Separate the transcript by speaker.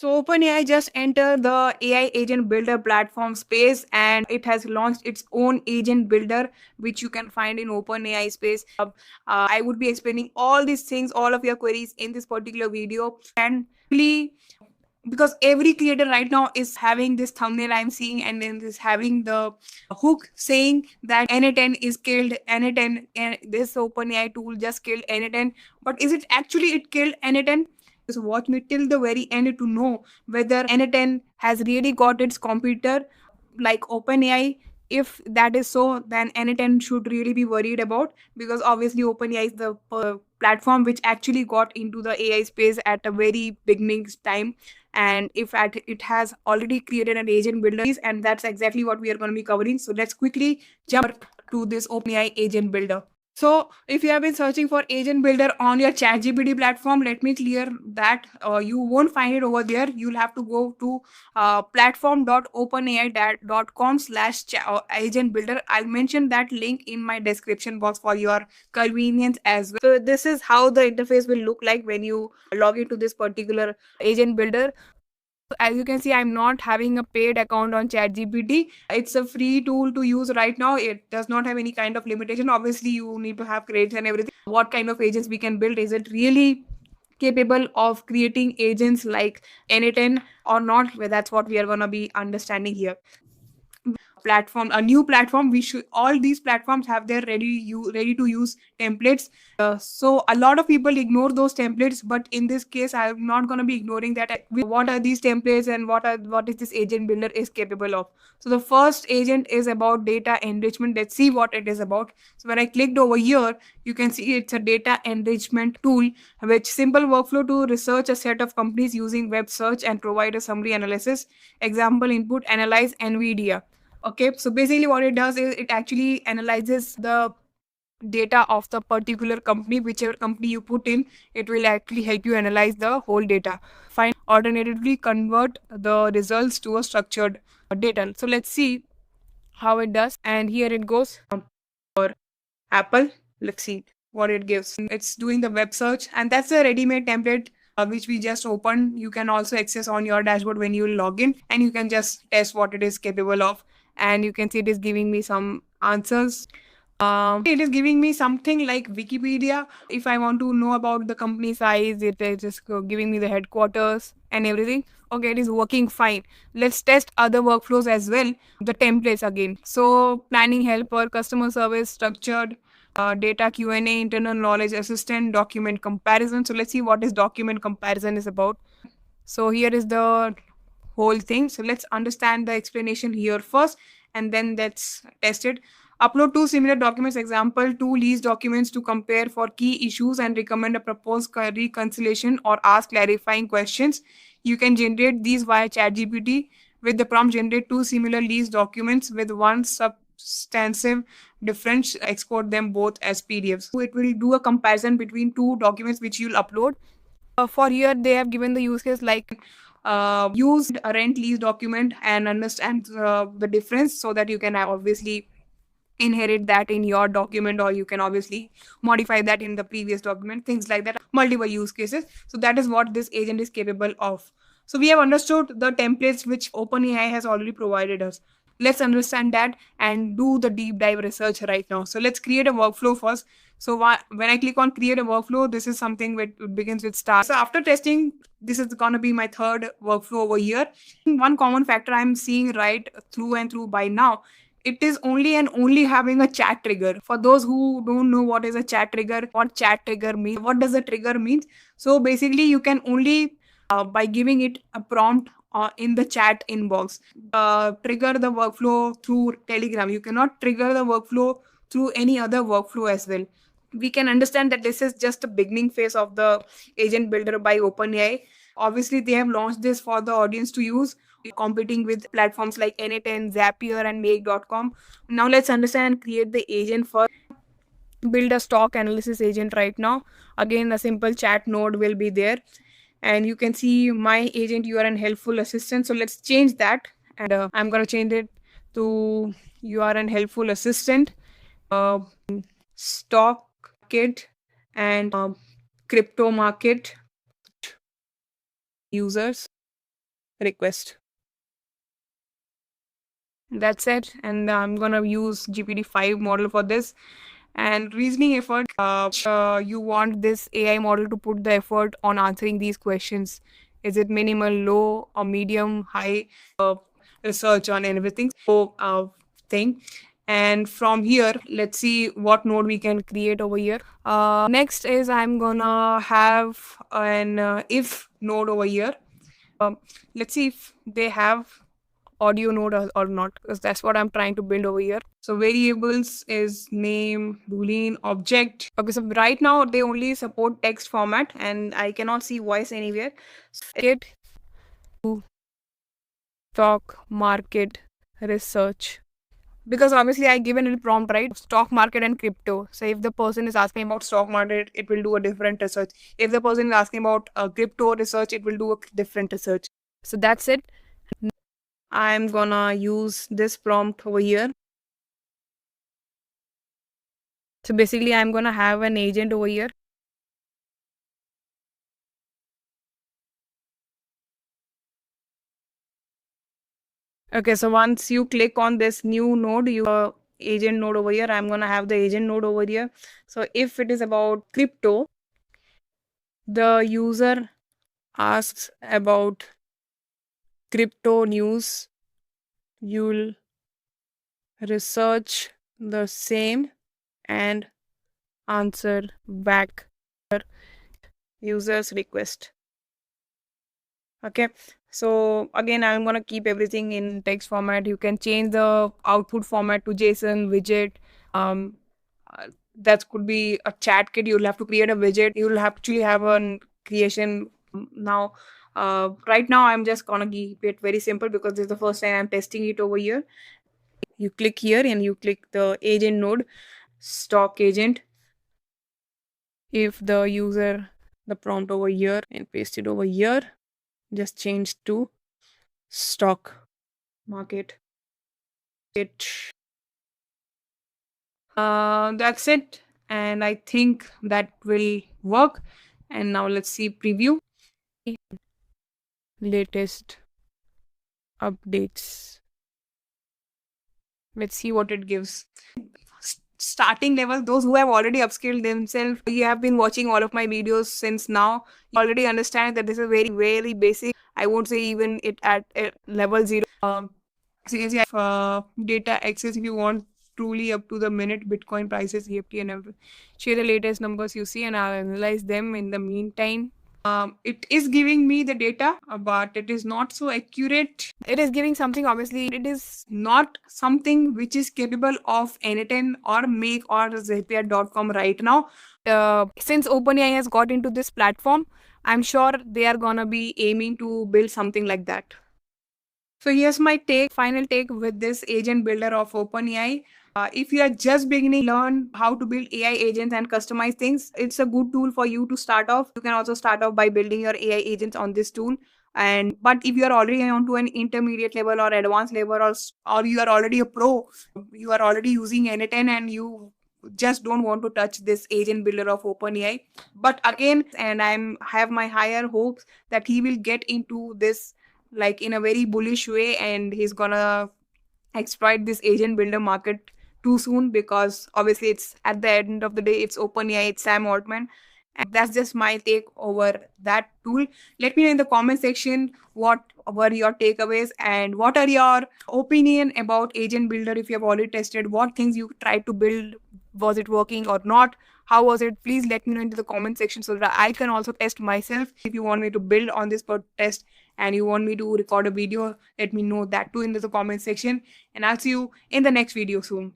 Speaker 1: So OpenAI just entered the AI Agent Builder platform space, and it has launched its own Agent Builder, which you can find in OpenAI space. I would be explaining all these things, all of your queries in this particular video. And really, because every creator right now is having this thumbnail I'm seeing, and then is having the hook saying that n8n is killed, n8n, and this OpenAI tool just killed n8n. But is it actually it killed n8n? So watch me till the very end to know whether n8n has really got its computer like OpenAI. If that is so, then n8n should really be worried about, because obviously OpenAI is the platform which actually got into the AI space at a very beginning time. And if it has already created an agent builder, and that's exactly what we are going to be covering. So let's quickly jump to this OpenAI agent builder. So if you have been searching for agent builder on your ChatGPT platform, let me clear that you won't find it over there. You'll have to go to platform.openai.com/agent builder. I'll mention that link in my description box for your convenience as well. So this is how the interface will look like when you log into this particular agent builder. As you can see, I'm not having a paid account on ChatGPT. It's a free tool to use right now. It does not have any kind of limitation. Obviously, you need to have credits and everything. What kind of agents we can build? Is it really capable of creating agents like n8n or not? Well, that's what we are going to be understanding here. Platform, a new platform, we should, all these platforms have their ready to use templates. So a lot of people ignore those templates, but in this case I'm not going to be ignoring that. What are these templates, and what is this agent builder is capable of? So the first agent is about data enrichment. Let's see what it is about. So when I clicked over here, you can see it's a data enrichment tool, which simple workflow to research a set of companies using web search and provide a summary analysis. Example input, analyze Nvidia. Okay, so basically what it does is it actually analyzes the data of the particular company. Whichever company you put in, it will actually help you analyze the whole data. Find, alternatively convert the results to a structured data. So let's see how it does. And here it goes for Apple. Let's see what it gives. It's doing the web search, and that's a ready-made template which we just opened. You can also access on your dashboard when you log in, and you can just test what it is capable of. And you can see it is giving me some answers. It is giving me something like Wikipedia. If I want to know about the company size, it is just giving me the headquarters and everything. Okay, it is working fine. Let's test other workflows as well. The templates again. So planning helper, customer service, structured data Q&A, internal knowledge assistant, document comparison. So let's see what is document comparison is about. So here is the whole thing. So let's understand the explanation here first, and then let's test it. Upload two similar documents, example, two lease documents to compare for key issues and recommend a proposed reconciliation or ask clarifying questions. You can generate these via ChatGPT with the prompt generate two similar lease documents with one substantive difference, export them both as PDFs. So it will do a comparison between two documents which you'll upload. For here, they have given the use case like use a rent lease document and understand the difference, so that you can obviously inherit that in your document, or you can obviously modify that in the previous document, things like that. Multiple use cases. So that is what this agent is capable of. So we have understood the templates which OpenAI has already provided us. Let's understand that and do the deep dive research right now. So let's create a workflow first. So when I click on create a workflow, this is something which begins with start. So after testing, this is going to be my third workflow over here. One common factor I'm seeing right through and through by now, it is only and only having a chat trigger. For those who don't know what is a chat trigger, what chat trigger means, what does a trigger mean? So basically you can only by giving it a prompt in the chat inbox, trigger the workflow through Telegram. You cannot trigger the workflow through any other workflow as well. We can understand that this is just the beginning phase of the agent builder by OpenAI. Obviously they have launched this for the audience to use, competing with platforms like n8n, Zapier and make.com. Now let's understand and create the agent first. Build a stock analysis agent right now. Again, a simple chat node will be there, and you can see my agent, you are an helpful assistant. So let's change that, and I'm going to change it to you are an helpful assistant, stock market and crypto market users. request. That's it. And I'm gonna use GPT-5 model for this. And reasoning effort, you want this AI model to put the effort on answering these questions. Is it minimal, low, or medium, high? Research on everything. So, thing. And from here, let's see what node we can create over here. Next is I'm gonna have an if node over here. Let's see if they have audio node or not, because that's what I'm trying to build over here. So variables is name, boolean, object. Okay, so right now they only support text format and I cannot see voice anywhere. So it to stock market research, because obviously I given it prompt, right? Stock market and crypto. So if the person is asking about stock market, it will do a different research. If the person is asking about crypto research, it will do a different research. So that's it. I'm gonna use this prompt over here. So basically I'm gonna have an agent over here. Okay, so once you click on this new node, agent node over here, I'm gonna have the agent node over here. So if it is about crypto, the user asks about crypto news, you'll research the same and answer back user's request. Okay, so again I'm gonna keep everything in text format. You can change the output format to JSON widget. um that could be a chat kit. You'll have to create a widget. You'll actually have a creation. Now right now I'm just gonna keep it very simple because this is the first time I'm testing it over here. You click here and you click the agent node, stock agent. If the user the prompt over here and paste it over here, just change to stock market. That's it, and I think that will work. And now let's see preview. Latest updates. Let's see what it gives. Starting level, those who have already upskilled themselves, you have been watching all of my videos since now, you already understand that this is very, very basic. I won't say even it at level 0. So you have data access if you want truly up to the minute Bitcoin prices, EFT and everything. Share the latest numbers you see and I'll analyze them in the meantime. It is giving me the data, but it is not so accurate. It is giving something, obviously, it is not something which is capable of n8n or Make or Zapier.com right now. Since OpenAI has got into this platform, I'm sure they are gonna be aiming to build something like that. So here's my final take with this agent builder of OpenAI. If you are just beginning to learn how to build AI agents and customize things, it's a good tool for you to start off. You can also start off by building your AI agents on this tool. And but if you are already onto an intermediate level or advanced level, or you are already a pro, you are already using n8n and you just don't want to touch this agent builder of OpenAI. But again, and I'm have my higher hopes that he will get into this like in a very bullish way and he's gonna exploit this agent builder market too soon, because obviously it's at the end of the day it's OpenAI, it's Sam Altman. And that's just my take over that tool. Let me know in the comment section what were your takeaways and what are your opinion about agent builder. If you have already tested, what things you tried to build, was it working or not, how was it? Please let me know into the comment section so that I can also test myself. If you want me to build on this test and you want me to record a video, let me know that too in the comment section, and I'll see you in the next video soon.